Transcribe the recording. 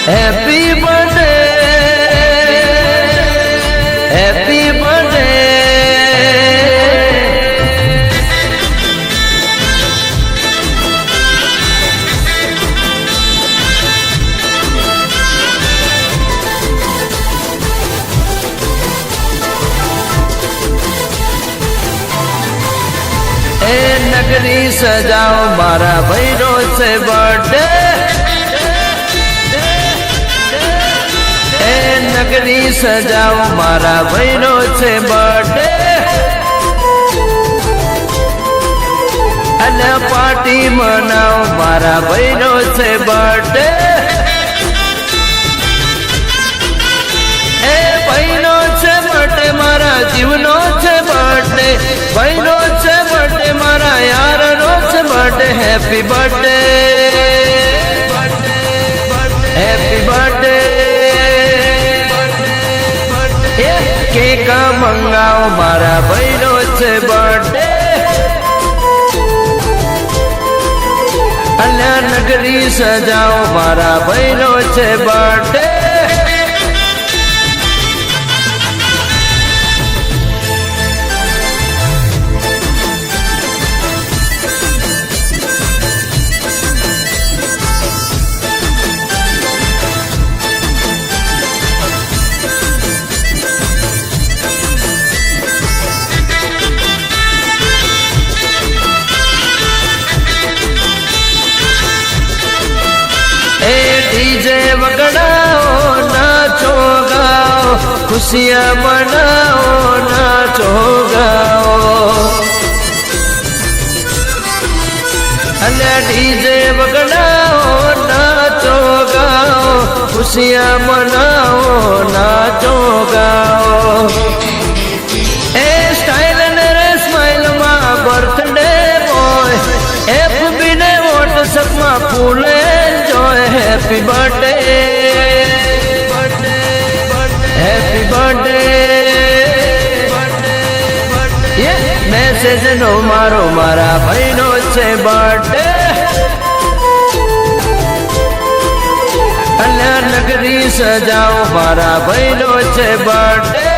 happy birthday happy birthday એ નગરી સજાઓ મારા ભૈરો છે બર્થડે એ નગરી સજાઓ મારા ભૈરો છે બર્થડે અને પાર્ટી મનાવો મારા ભૈરો છે બર્થડે એ ભૈરો છે બર્થડે મારા જીવનો છે બર્થડે ભૈરો છે બર્થડે મારા યારનો છે birthday happy birthday happy birthday cake મંગાવો મારા ભૈરો છે બર્થડે અલ્યા નગરી સજાઓ મારા ભૈરો છે બર્થડે डीजे वगड़ाओ नाचो गाओ खुशियाँ मनाओ नाचो गाओ अल्लाह डीजे वगड़ाओ नाचो गाओ खुशियाँ मनाओ नाचो गाओ ए स्टाइल ने स्माइल मा बर्थडे बॉय एफबी ने व्हाट्सएप मा फूल हैप्पी बर्थडे हैप्पी बर्थडे ये मैसेज नो मारो मारा भाईनो छे बर्थडे अल्लाह नगरी सजाओ मारा भाईनो छे बर्थडे